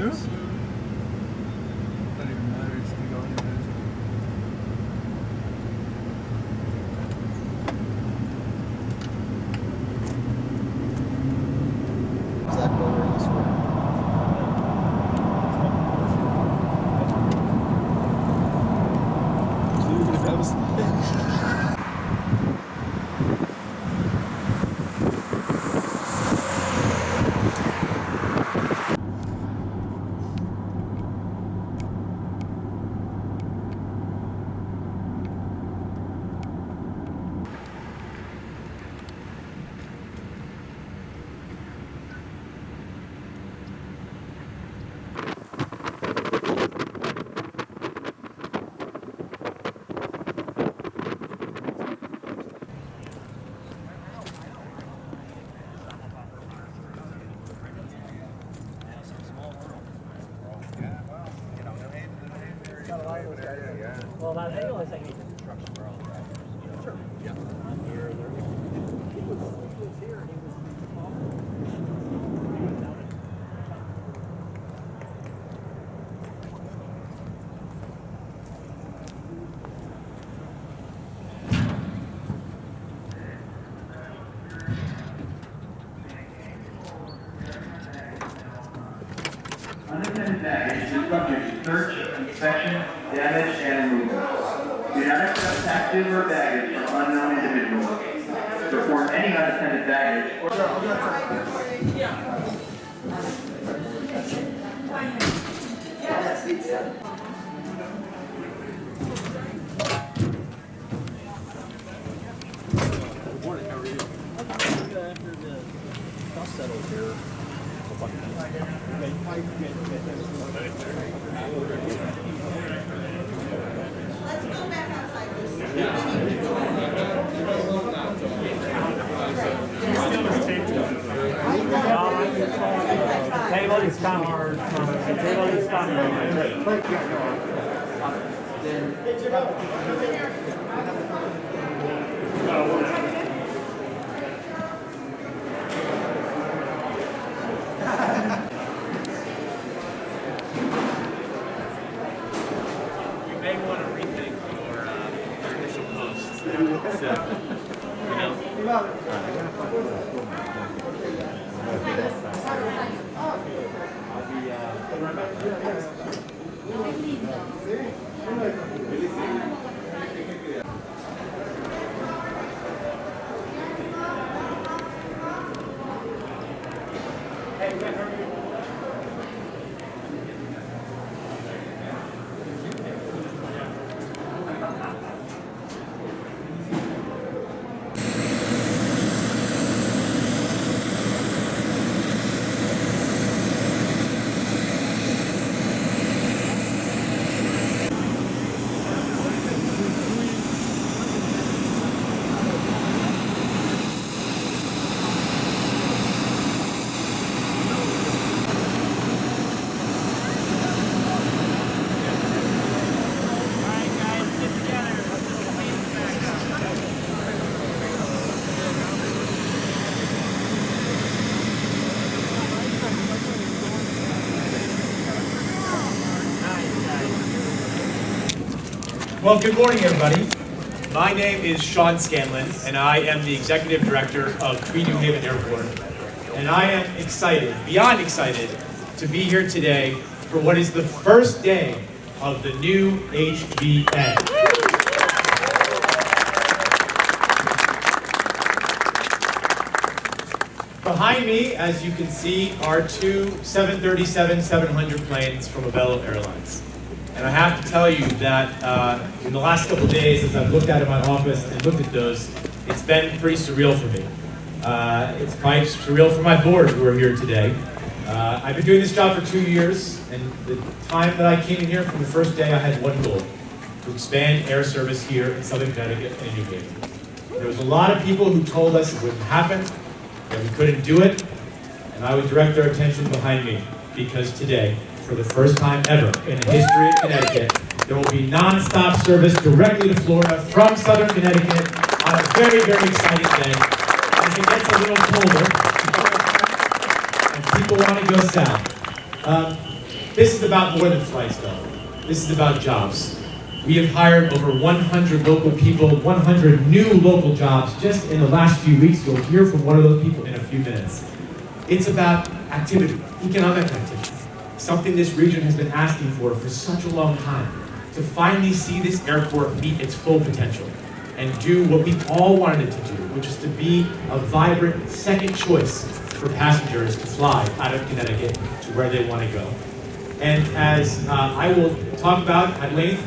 do? Doesn't even matter, it's gonna go anyways. Does that go over this way? That was Well, I realize I need the trucks for all drivers. Sure. Yeah. I'm here. He was here and he Unattended baggage is subject to search, inspection, damage, and removal. Do not accept active or baggage from unknown individuals. Report any unattended baggage or table is coming. The table is coming. You may want to rethink your initial posts. So, you know. Well, good morning, everybody. My name is Sean Scanlon, and I am the Executive Director of Tweed Haven Airport. And I am excited, beyond excited, to be here today for what is the first day of the new HVN. Behind me, as you can see, are two 737-700 planes from Avelo Airlines. And I have to tell you that in the last couple of days, as I've looked out of my office and looked at those, it's been pretty surreal for me. It's probably surreal for my board who are here today. I've been doing this job for 2 years, and the time that I came in here from the first day, I had one goal: to expand air service here in Southern Connecticut and New Haven. There was a lot of people who told us it wouldn't happen, that we couldn't do it, and I would direct their attention behind me, because today, for the first time ever in the history of Connecticut, there will be non-stop service directly to Florida from Southern Connecticut on a very, very exciting day. As it gets a little colder, and people want to go south. this is about more than flights, though. This is about jobs. We have hired over 100 local people, 100 new local jobs just in the last few weeks. You'll hear from one of those people in a few minutes. It's about activity, economic activity, something this region has been asking for such a long time, to finally see this airport meet its full potential and do what we all wanted it to do, which is to be a vibrant second choice for passengers to fly out of Connecticut to where they want to go. And as I will talk about at length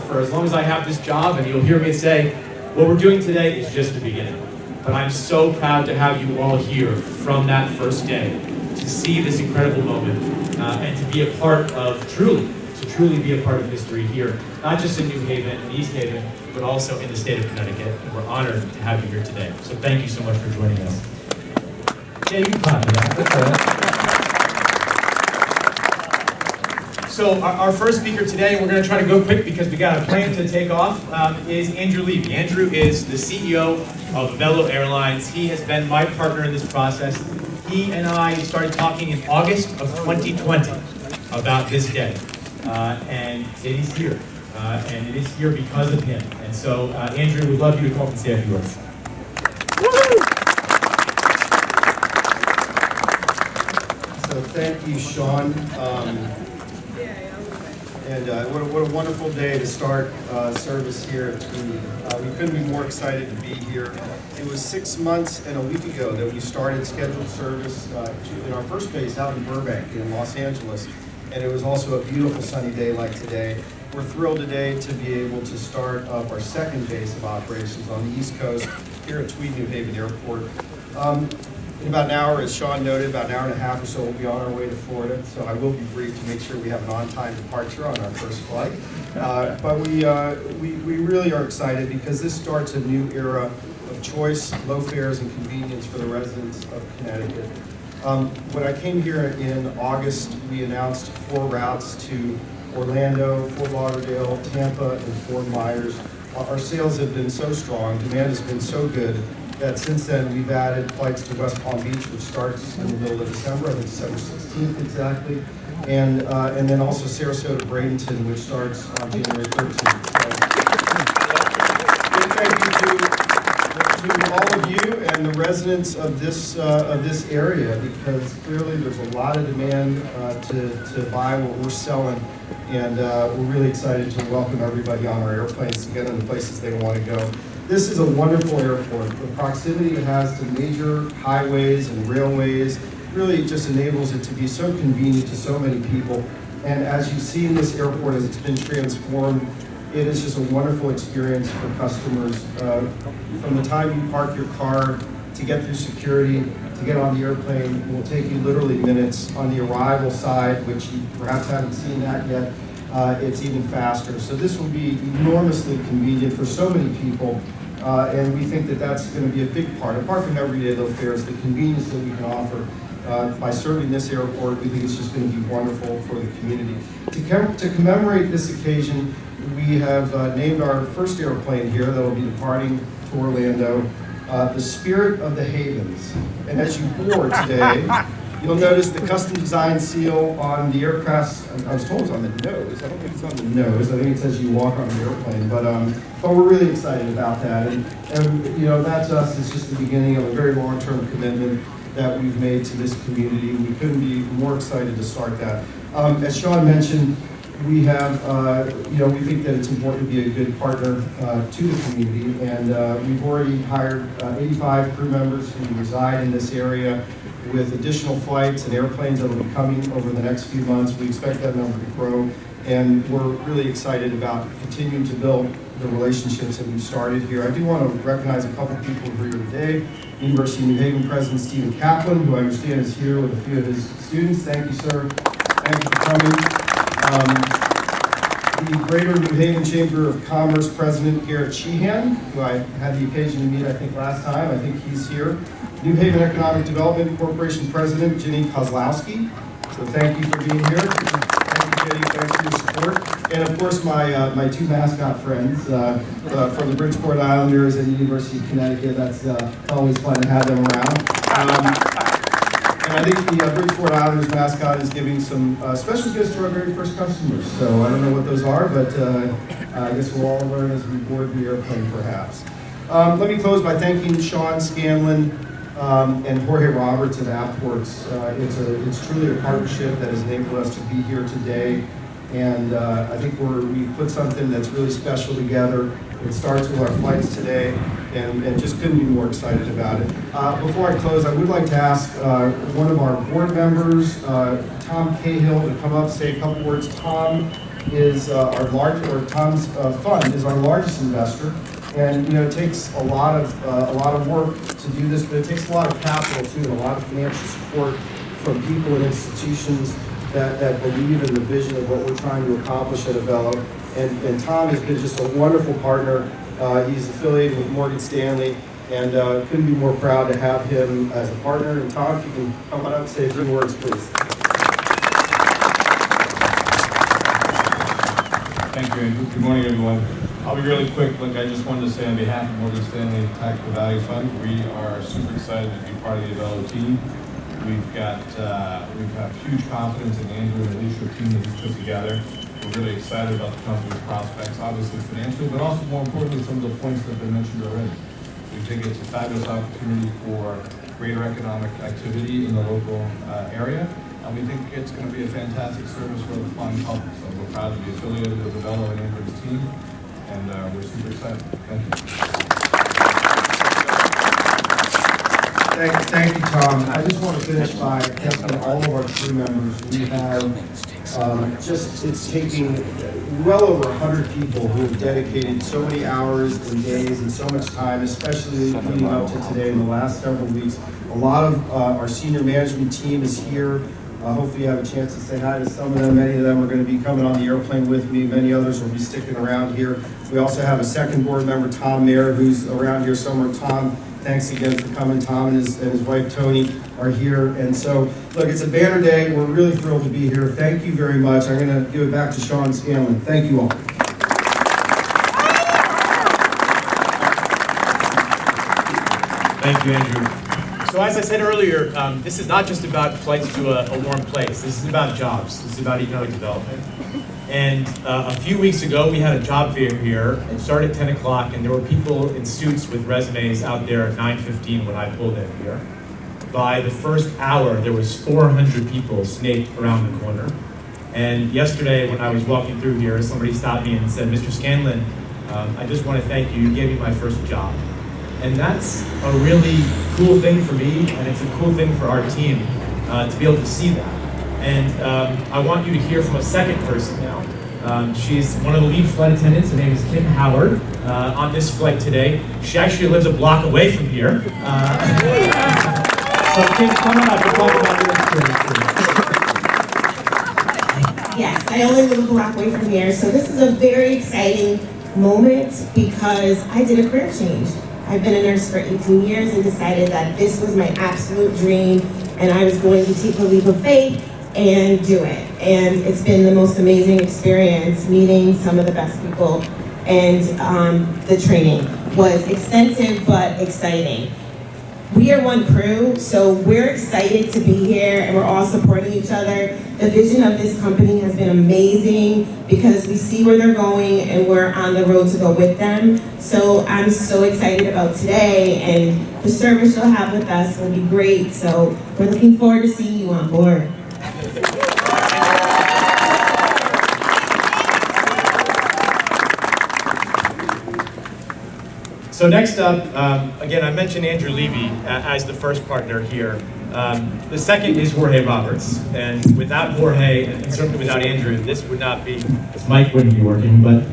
for as long as I have this job, and you'll hear me say, what we're doing today is just the beginning. But I'm so proud to have you all here from that first day to see this incredible moment and to be a part of, truly be a part of history here, not just in New Haven and East Haven, but also in the state of Connecticut. And we're honored to have you here today. So thank you so much for joining us. Yeah, you can clap for that. That's all right. So our first speaker today, and we're going to try to go quick because we got a plane to take off, is Andrew Levy. Andrew is the CEO of Avelo Airlines. He has been my partner in this process. He and I started talking in August of 2020 about this day, and it is here, and it is here because of him. And so, Andrew, we'd love you to come up and say a few words. So thank you, Sean. And what a wonderful day to start service here at Tweed. We couldn't be more excited to be here. It was 6 months and a week ago that we started scheduled service in our first base out in Burbank in Los Angeles. And it was also a beautiful sunny day like today. We're thrilled today to be able to start up our second base of operations on the East Coast here at Tweed New Haven Airport. In about an hour, as Sean noted, about an hour and a half or so, we'll be on our way to Florida. So I will be brief to make sure we have an on-time departure on our first flight. But we really are excited because this starts a new era of choice, low fares, and convenience for the residents of Connecticut. When I came here in August, we announced 4 routes to Orlando, Fort Lauderdale, Tampa, and Fort Myers. Our sales have been so strong, demand has been so good, that since then we've added flights to West Palm Beach, which starts in the middle of December, I think December 16th exactly, and then also Sarasota, Bradenton, which starts on January 13th. So, big thank you to all of you and the residents of this area, because clearly there's a lot of demand to buy what we're selling, and we're really excited to welcome everybody on our airplanes to get in the places they want to go. This is a wonderful airport. The proximity it has to major highways and railways really just enables it to be so convenient to so many people. And as you've seen this airport as it's been transformed, it is just a wonderful experience for customers. From the time you park your car to get through security, to get on the airplane, it will take you literally minutes. On the arrival side, which you perhaps haven't seen that yet, it's even faster. So this will be enormously convenient for so many people, and we think that that's going to be a big part, apart from everyday low fares, the convenience that we can offer by serving this airport. We think it's just going to be wonderful for the community. To commemorate this occasion, we have named our first airplane here that will be departing to Orlando, the Spirit of the Havens. And as you board today, you'll notice the custom design seal on the aircraft. I was told it's on the nose. I don't think it's on the nose. I think it says you walk on an airplane. But we're really excited about that. And you know, that to us is just the beginning of a very long-term commitment that we've made to this community. We couldn't be more excited to start that. As Sean mentioned, we have, we think that it's important to be a good partner to the community. And we've already hired 85 crew members who reside in this area, with additional flights and airplanes that will be coming over the next few months. We expect that number to grow, and we're really excited about continuing to build the relationships that we've started here. I do want to recognize a couple people who are here today. University of New Haven President Stephen Kaplan, who I understand is here with a few of his students. Thank you, sir. Thank you for coming. The Greater New Haven Chamber of Commerce President Garrett Sheehan, who I had the occasion to meet, I think, last time. I think he's here. New Haven Economic Development Corporation President Ginny Kozlowski. So thank you for being here. Thank you, Ginny. Thanks for your support. And of course, my 2 mascot friends from the Bridgeport Islanders and the University of Connecticut. That's always fun to have them around. And And I think the Bridgeport Islanders mascot is giving some special gifts to our very first customers. So I don't know what those are, but I guess we'll all learn as we board the airplane, perhaps. Let me close by thanking Sean Scanlon and Jorge Roberts at Apports. It's truly a partnership that has enabled us to be here today. And I think we put something that's really special together. It starts with our flights today, and just couldn't be more excited about it. Before I close, I would like to ask one of our board members, Tom Cahill, to come up, say a couple words. Tom is Tom's fund is our largest investor, and you know it takes a lot of work to do this, but it takes a lot of capital too, and a lot of financial support from people and institutions that believe in the vision of what we're trying to accomplish at Avelo. And Tom has been just a wonderful partner. He's affiliated with Morgan Stanley, and couldn't be more proud to have him as a partner. And Tom, if you can come on up and say a few words, please. Thank you, Andrew. Good morning, everyone. I'll be really quick. Look, I just wanted to say on behalf of Morgan Stanley Tactical Value Fund, we are super excited to be part of the Avelo team. We have huge confidence in Andrew and the leadership team that he's put together. We're really excited about the company's prospects, obviously financially, but also more importantly, some of the points that have been mentioned already. We think it's a fabulous opportunity for greater economic activity in the local area, and we think it's going to be a fantastic service for the flying public. So we're proud to be affiliated with Avelo and Andrew's team, and we're super excited. Thank you. Thank you, Tom. I just want to finish by thanking all of our crew members. We have it's taking well over 100 people who have dedicated so many hours and days and so much time, especially leading up to today in the last several weeks. A lot of our senior management team is here. Hopefully you have a chance to say hi to some of them. Many of them are going to be coming on the airplane with me. Many others will be sticking around here. We also have a second board member, Tom Mayer, who's around here somewhere. Tom, thanks again for coming. Tom and his wife, Tony, are here. And so, look, it's a banner day. We're really thrilled to be here. Thank you very much. I'm going to give it back to Sean Scanlon. Thank you all. Thank you, Andrew. So as I said earlier, this is not just about flights to a warm place. This is about jobs. This is about economic development. And a few weeks ago, we had a job fair here. It started at 10 o'clock, and there were people in suits with resumes out there at 9:15 when I pulled in here. By the first hour, there was 400 people snaked around the corner. And yesterday, when I was walking through here, somebody stopped me and said, "Mr. Scanlon, I just want to thank you. You gave me my first job." And that's a really cool thing for me, and it's a cool thing for our team to be able to see that. And I want you to hear from a second person now. She's one of the lead flight attendants. Her name is Kim Howard on this flight today. She actually lives a block away from here. So Kim, come on up and talk about your experience. Yes, I only live a block away from here, so this is a very exciting moment because I did a career change. I've been a nurse for 18 years and decided that this was my absolute dream and I was going to take a leap of faith and do it. And it's been the most amazing experience meeting some of the best people, and the training was extensive but exciting. We are one crew, so we're excited to be here and we're all supporting each other. The vision of this company has been amazing because we see where they're going and we're on the road to go with them. So I'm so excited about today, and the service you'll have with us will be great. So we're looking forward to seeing you on board. So next up, again, I mentioned Andrew Levy as the first partner here. The second is Jorge Roberts, and without Jorge, and certainly without Andrew, this would not be, this mic wouldn't be working, but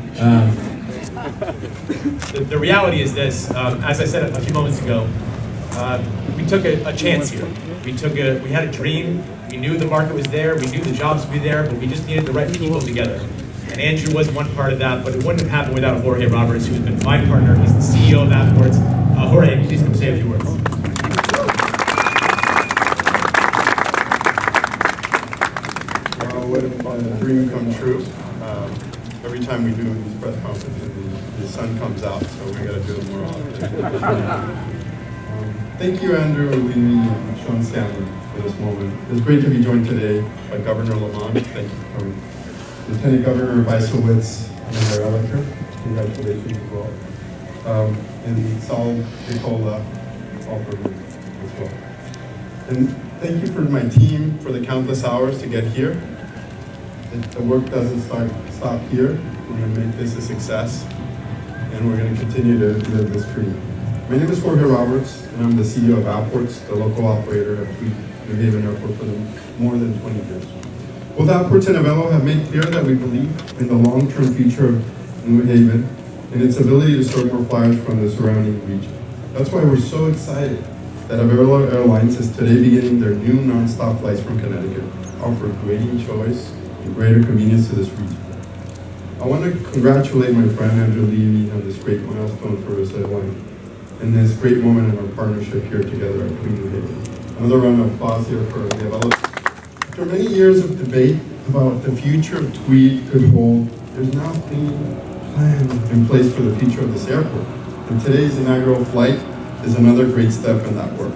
the reality is this, as I said a few moments ago, we took a chance here. We had a dream, we knew the market was there, we knew the jobs would be there, but we just needed the right people together. And Andrew was one part of that, but it wouldn't have happened without Jorge Roberts, who's been my partner. He's the CEO of Apports. Jorge, please come say a few words. Well, what a dream come true. Every time we do these press conferences, the sun comes out, so we got to do it more often. Thank you, Andrew, Levy, and Sean Scanlon. for this moment. It's great to be joined today by Governor Lamont. Thank you. Lieutenant Governor Weissowitz and Mayor Elliker. Congratulations as well. And Saul Nicola, all for me as well. And thank you for my team for the countless hours to get here. The work doesn't stop here. We're going to make this a success, and we're going to continue to live this dream. My name is Jorge Roberts, and I'm the CEO of Apports, the local operator at New Haven Airport for more than 20 years. Both Apports and Avelo have made clear that we believe in the long-term future of New Haven and its ability to serve more flyers from the surrounding region. That's why we're so excited that Avelo Airlines is today beginning their new non-stop flights from Connecticut, offering greater choice and greater convenience to this region. I want to congratulate my friend Andrew Levy on this great milestone for his airline and this great moment in our partnership here together at Tweed New Haven. Another round of applause here for the Avelo. After many years of debate about the future of Tweed could hold, there's now a plan in place for the future of this airport. And today's inaugural flight is another great step in that work.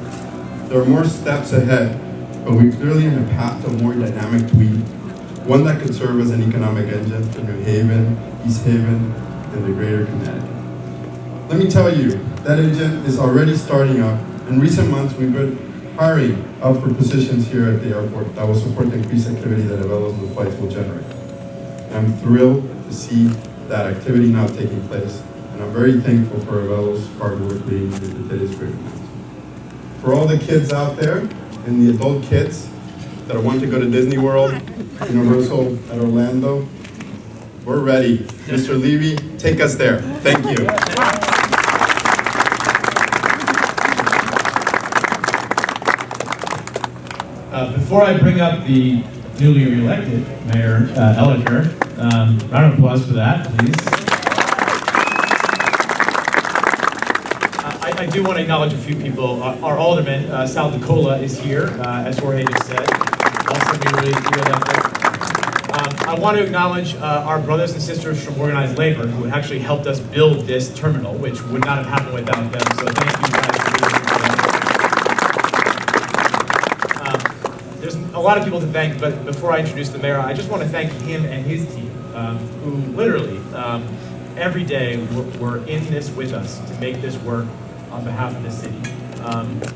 There are more steps ahead, but we're clearly on a path to a more dynamic Tweed, one that could serve as an economic engine for New Haven, East Haven, and the greater Connecticut. Let me tell you, that engine is already starting up. In recent months, we've been hiring out for positions here at the airport that will support the increased activity that Avelo's new flights will generate. I'm thrilled to see that activity now taking place, and I'm very thankful for Avelo's hard work leading to today's great announcement. For all the kids out there, and the adult kids that want to go to Disney World, Universal at Orlando, we're ready. Mr. Levy, take us there. Thank you. Before I bring up the newly re-elected Mayor Elliker, round of applause for that, please. I do want to acknowledge a few people. Our alderman, Sal DeCola, is here, as Jorge just said. Also being really re-elected. I want to acknowledge our brothers and sisters from organized labor who actually helped us build this terminal, which would not have happened without them. So thank you guys for being here today. There's a lot of people to thank, but before I introduce the mayor, I just want to thank him and his team, who literally every day were in this with us to make this work on behalf of the city.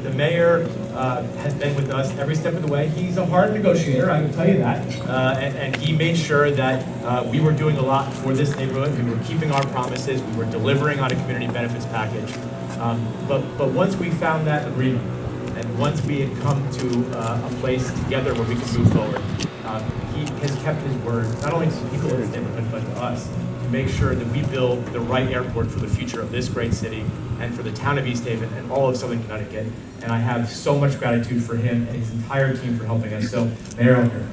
The mayor has been with us every step of the way. He's a hard negotiator, I can tell you that. And he made sure that we were doing a lot for this neighborhood. We were keeping our promises. We were delivering on a community benefits package. But once we found that agreement, and once we had come to a place together where we could move forward, he has kept his word, not only to people in this neighborhood, but to us, to make sure that we build the right airport for the future of this great city and for the town of East Haven and all of Southern Connecticut. And I have so much gratitude for him and his entire team for helping us. So, Mayor Elliker.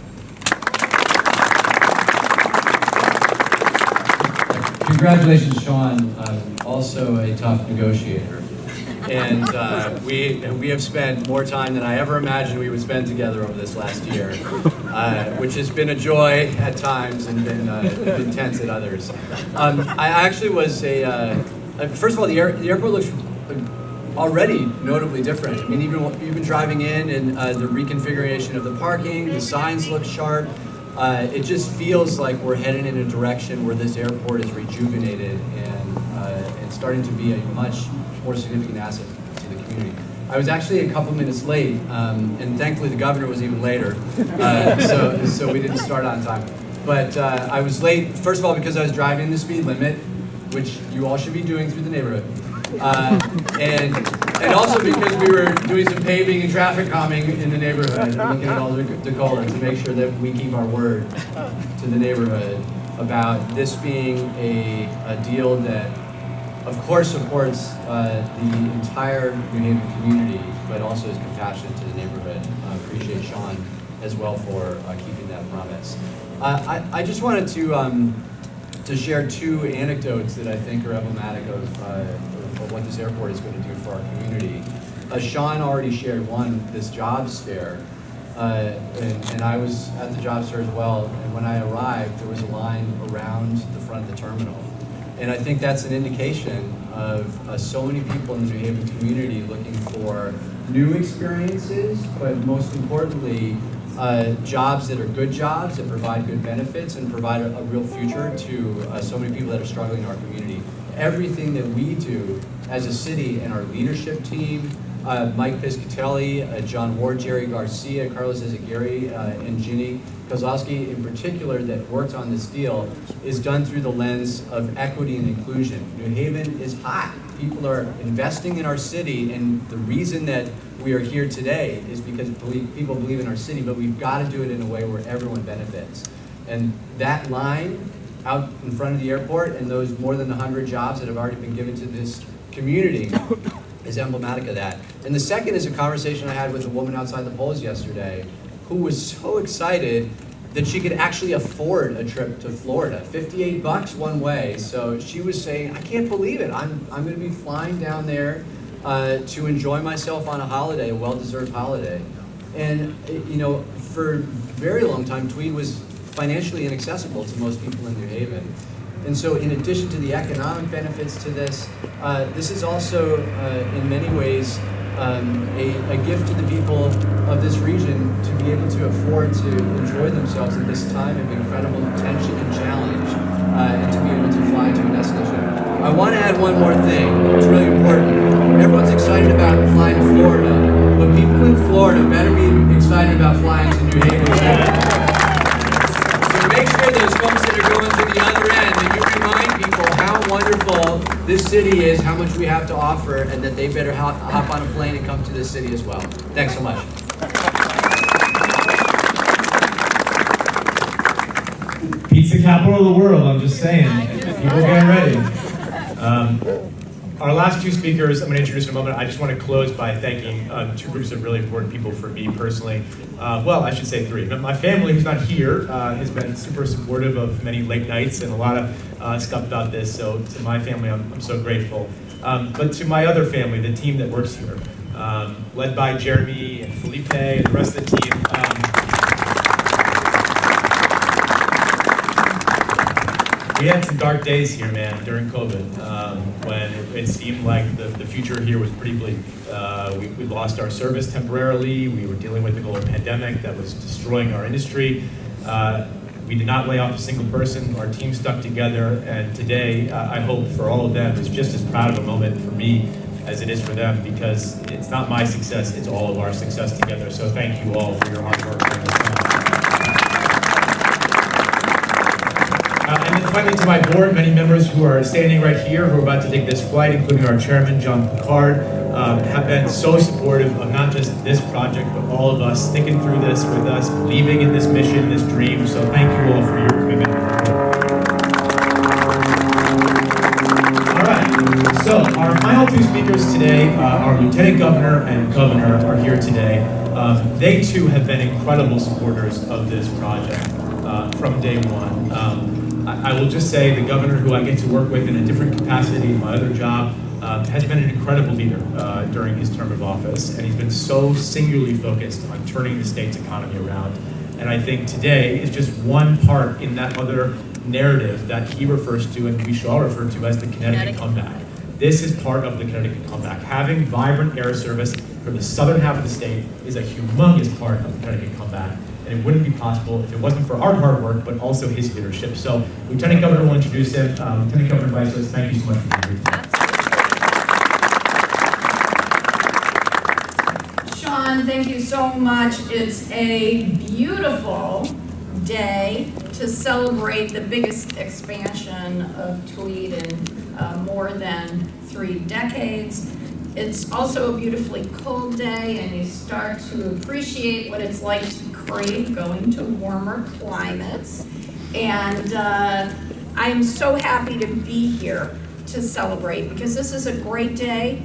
Congratulations, Sean. Also a tough negotiator. And we have spent more time than I ever imagined we would spend together over this last year, which has been a joy at times and been tense at others. I actually was first of all, the airport looks already notably different. I mean, even driving in and the reconfiguration of the parking, the signs look sharp. It just feels like we're headed in a direction where this airport is rejuvenated and starting to be a much more significant asset to the community. I was actually a couple minutes late, and thankfully the governor was even later, so we didn't start on time. But I was late, first of all, because I was driving the speed limit, which you all should be doing through the neighborhood, and also because we were doing some paving and traffic calming in the neighborhood, and looking at all the DeCola to make sure that we keep our word to the neighborhood about this being a deal that, of course, supports the entire New Haven community, but also is compassionate to the neighborhood. I appreciate Sean as well for keeping that promise. I just wanted to share two anecdotes that I think are emblematic of what this airport is going to do for our community. Sean already shared one, this jobs fair, and I was at the jobs fair as well, and when I arrived, there was a line around the front of the terminal. And I think that's an indication of so many people in the New Haven community looking for new experiences, but most importantly, jobs that are good jobs, that provide good benefits, and provide a real future to so many people that are struggling in our community. Everything that we do as a city and our leadership team, Mike Piscatelli, John Ward, Jerry Garcia, Carlos Ezagiri, and Ginny Kozlowski in particular that worked on this deal, is done through the lens of equity and inclusion. New Haven is hot. People are investing in our city, and the reason that we are here today is because people believe in our city, but we've got to do it in a way where everyone benefits. And that line out in front of the airport and those more than 100 jobs that have already been given to this community is emblematic of that. And the second is a conversation I had with a woman outside the polls yesterday who was so excited that she could actually afford a trip to Florida, $58 one way. So she was saying, I can't believe it. I'm going to be flying down there to enjoy myself on a holiday, a well-deserved holiday. And you know, for a very long time, Tweed was financially inaccessible to most people in New Haven. And so in addition to the economic benefits to this, this is also in many ways a gift to the people of this region to be able to afford to enjoy themselves at this time of incredible tension and challenge, and to be able to fly to a destination. I want to add one more thing. It's really important. Everyone's excited about flying to Florida, but people in Florida better be excited about flying to New Haven too. So make sure those folks that are going to the other end, that you remind people how wonderful this city is, how much we have to offer, and that they better hop on a plane and come to this city as well. Thanks so much. Pizza capital of the world, I'm just saying. People getting ready. Our last two speakers, I'm going to introduce in a moment. I just want to close by thanking two groups of really important people for me personally. Well, I should say three. But my family, who's not here, has been super supportive of many late nights and a lot of stuff about this. So to my family, I'm so grateful. But to my other family, the team that works here, led by Jeremy and Felipe and the rest of the team. We had some dark days here, man, during COVID, when it seemed like the future here was pretty bleak. We lost our service temporarily. We were dealing with the global pandemic that was destroying our industry. We did not lay off a single person. Our team stuck together, and today, I hope for all of them, it's just as proud of a moment for me as it is for them, because it's not my success, it's all of our success together. So thank you all for your hard work during this time. And then finally to my board, many members who are standing right here, who are about to take this flight, including our chairman, John Picard, have been so supportive of not just this project, but all of us, sticking through this with us, believing in this mission, this dream. So thank you all for your commitment. All right, so our final two speakers today, our Lieutenant Governor and Governor are here today. They too have been incredible supporters of this project from day one. I will just say the governor, who I get to work with in a different capacity in my other job, has been an incredible leader during his term of office, and he's been so singularly focused on turning the state's economy around. And I think today is just one part in that other narrative that he refers to, and we should all refer to, as the Connecticut comeback. This is part of the Connecticut comeback. Having vibrant air service for the southern half of the state is a humongous part of the Connecticut comeback. And it wouldn't be possible if it wasn't for our hard work, but also his leadership. So, Lieutenant Governor will introduce him. Lieutenant Governor Vice, thank you so much for being here. Sean, thank you so much. It's a beautiful day to celebrate the biggest expansion of Tweed in more than 3 decades. It's also a beautifully cold day, and you start to appreciate what it's like to crave going to warmer climates. And I am so happy to be here to celebrate, because this is a great day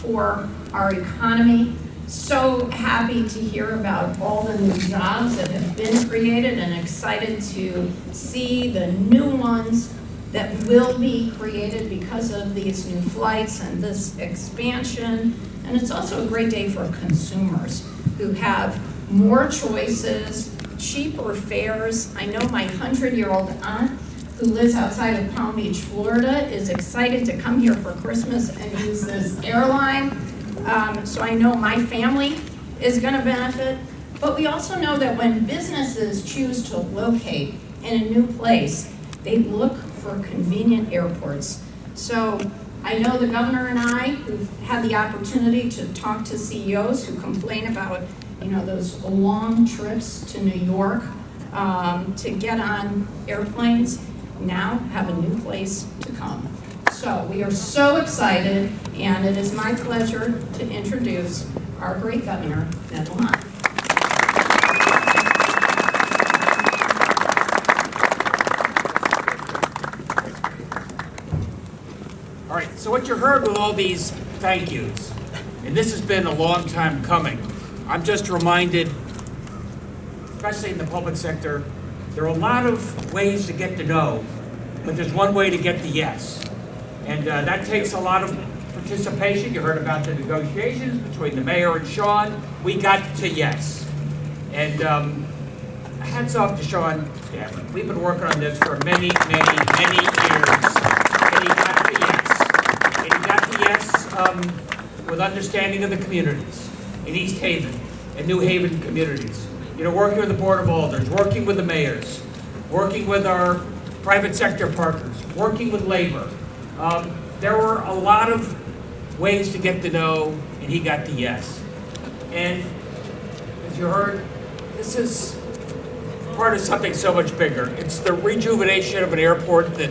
for our economy. So happy to hear about all the new jobs that have been created, and excited to see the new ones that will be created because of these new flights and this expansion. And it's also a great day for consumers who have more choices, cheaper fares. I know my 100-year-old aunt, who lives outside of Palm Beach, Florida, is excited to come here for Christmas and use this airline. So I know my family is going to benefit, but we also know that when businesses choose to locate in a new place, they look for convenient airports. So I know the governor and I, who've had the opportunity to talk to CEOs who complain about, those long trips to New York to get on airplanes, now have a new place to come. So we are so excited, and it is my pleasure to introduce our great governor, Ned Lamont. All right, so what you heard with all these thank yous, and this has been a long time coming. I'm just reminded, especially in the public sector, there are a lot of ways to get the no, but there's one way to get the yes. And that takes a lot of participation. You heard about the negotiations between the mayor and Sean. We got to yes. And hats off to Sean. Yeah, we've been working on this for many, many, many years. And he got the yes. And he got the yes with understanding of the communities in East Haven and New Haven communities. Working with the Board of Alders, working with the mayors, working with our private sector partners, working with labor. There were a lot of ways to get the no, and he got the yes. And as you heard, this is part of something so much bigger. It's the rejuvenation of an airport that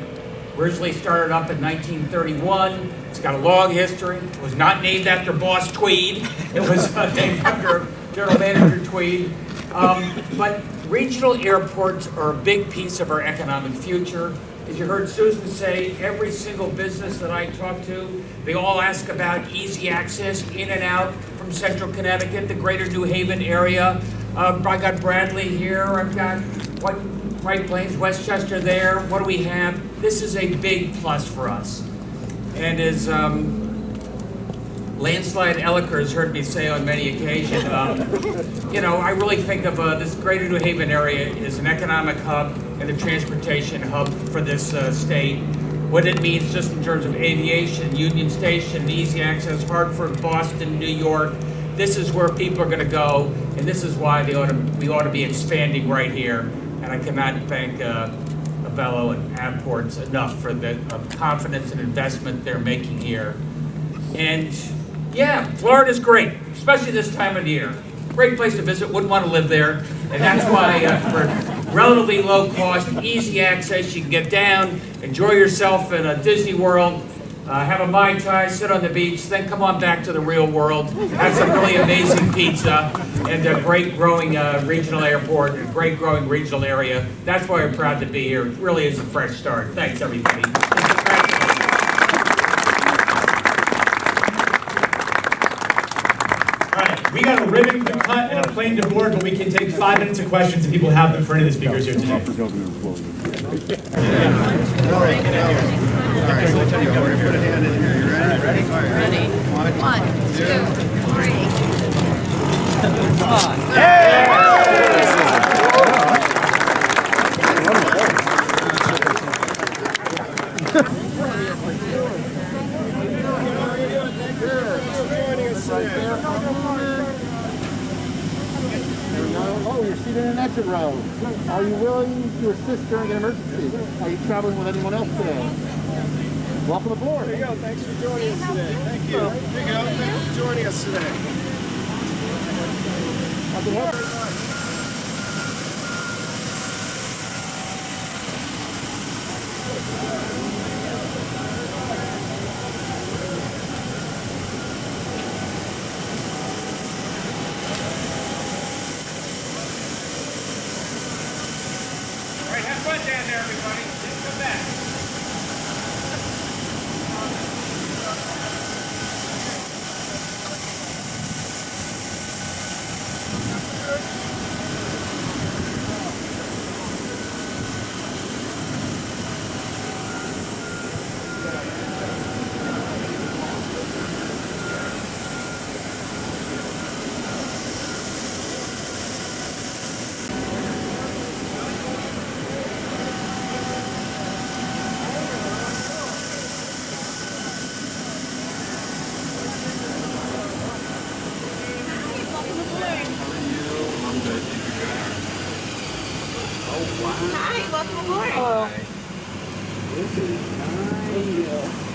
originally started up in 1931. It's got a long history. It was not named after Boss Tweed. It was named after General Manager Tweed. But regional airports are a big piece of our economic future. As you heard Susan say, every single business that I talk to, they all ask about easy access in and out from central Connecticut, the greater New Haven area. I got Bradley here, I've got White Plains, Westchester there. What do we have? This is a big plus for us. And as Landslide Elliker has heard me say on many occasions, I really think of this greater New Haven area as an economic hub and a transportation hub for this state. What it means just in terms of aviation, Union Station, easy access, Hartford, Boston, New York. This is where people are going to go, and this is why we ought to be expanding right here. And I cannot thank Avelo and Avports enough for the confidence and investment they're making here. And yeah, Florida's great, especially this time of year. Great place to visit, wouldn't want to live there. And that's why for relatively low cost, easy access, you can get down, enjoy yourself in a Disney World, have a Mai Tai, sit on the beach, then come on back to the real world, have some really amazing pizza, and a great growing regional airport, a great growing regional area. That's why we're proud to be here. It really is a fresh start. Thanks, everybody. We got a ribbon to cut and a plane to board, but we can take 5 minutes of questions if people have them for any of the speakers here today. All right. Put a hand in here. You ready? Ready? 1, 2, 3. Come on. Hey! Oh, you're seated in an exit row. Are you willing to assist during an emergency? Are you traveling with anyone else today? Welcome aboard. There you go. Thanks for joining us today. Thank you. There you go. Thanks for joining us today. I can help. Hi, welcome aboard. This is nice.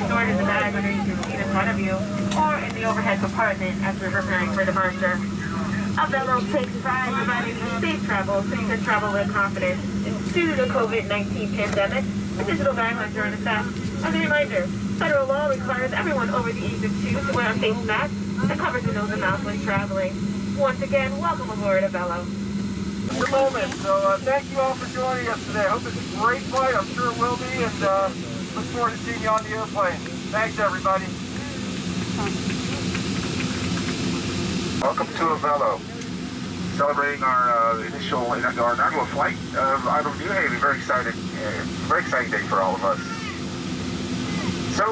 Stored in the bag underneath your seat in front of you, or in the overhead compartment as we're preparing for departure. Avelo takes pride in providing you safe travel so you can travel with confidence. Due to the COVID-19 pandemic, the digital guidelines are in effect. As a reminder, federal law requires everyone over the age of 2 to wear a face mask that covers their nose and mouth when traveling. Once again, welcome aboard Avelo. Good moment. So thank you all for joining us today. I hope it's a great flight. I'm sure it will be, and look forward to seeing you on the airplane. Thanks, everybody. Welcome to Avelo. Celebrating our inaugural flight out of New Haven. Very excited. Very exciting day for all of us. So,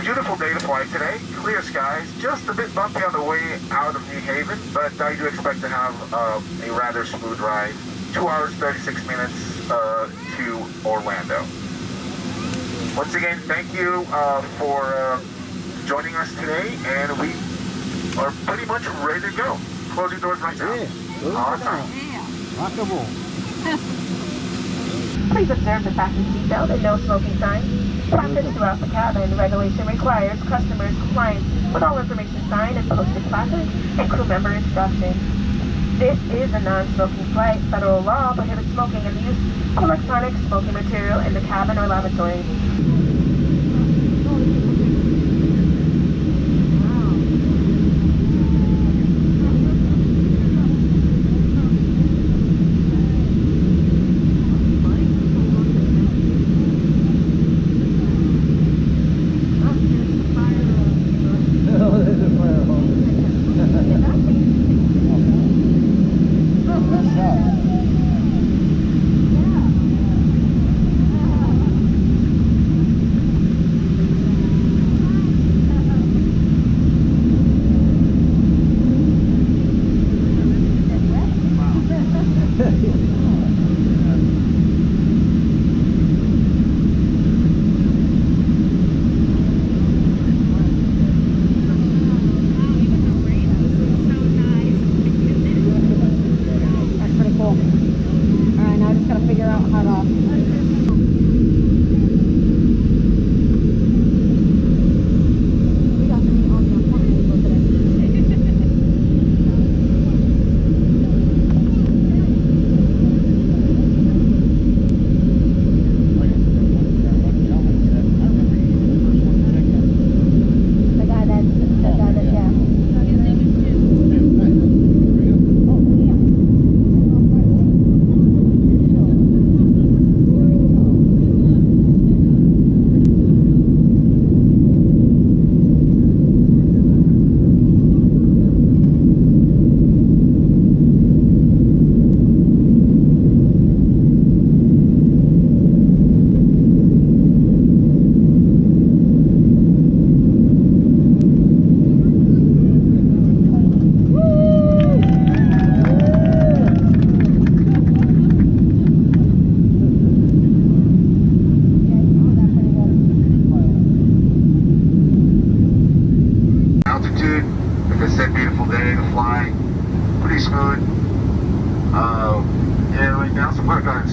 beautiful day to fly today. Clear skies. Just a bit bumpy on the way out of New Haven, but I do expect to have a rather smooth ride. 2 hours, 36 minutes to Orlando. Once again, thank you for joining us today, and we are pretty much ready to go. Closing doors right now. Awesome. Rockable. Please observe the fasten seatbelt and no smoking signs. Practice throughout the cabin. Regulation requires customers compliance with all information signed and posted placards and crew member instructions. This is a non-smoking flight. Federal law prohibits smoking and the use of electronic smoking material in the cabin or lavatory.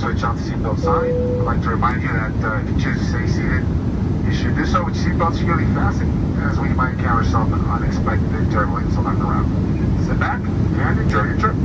switch on the seatbelt sign. I'd like to remind you that if you choose to stay seated, you should do so with your seatbelt securely fastened, as we might encounter some unexpected turbulence along the route. Sit back and enjoy your trip.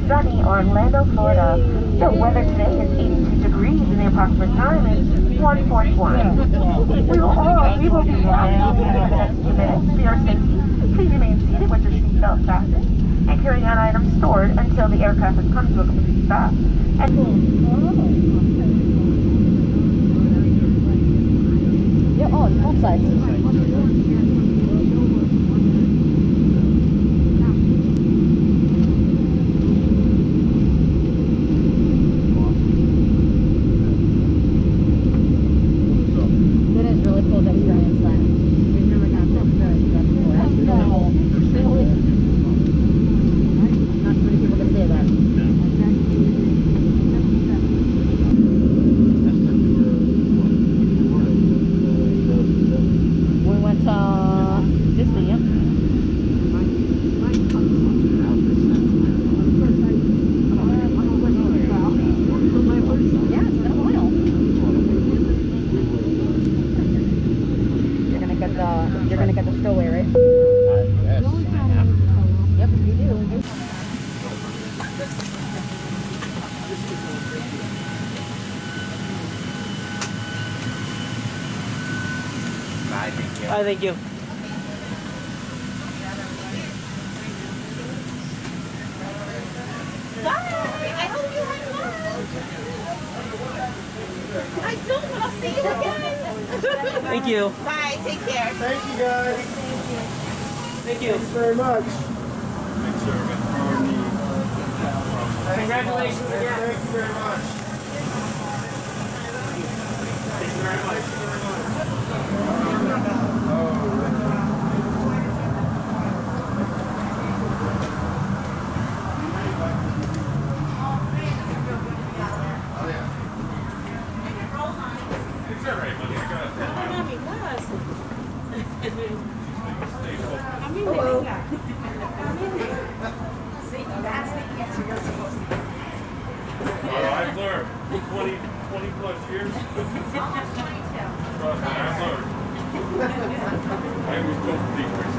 sunny Orlando, Florida. The weather today is 82 degrees and the approximate time is 1:41. We will be passing in the next few minutes. For your safety, please remain seated with your seatbelt fastened and carry on items stored until the aircraft has come to a complete stop. Both sides. You're gonna get the stowaway, right? Yes, I am. Yep, you do. Bye, thank you. Bye, thank you. Bye. I hope you had fun. I don't want to see you again. Thank you. Bye. Take care. Thank you, guys. Thank you. Thanks very much. Congratulations again. Thank you very much. Thank you very much. I've learned 20 plus years. Trust me, I've learned. I was told to decrease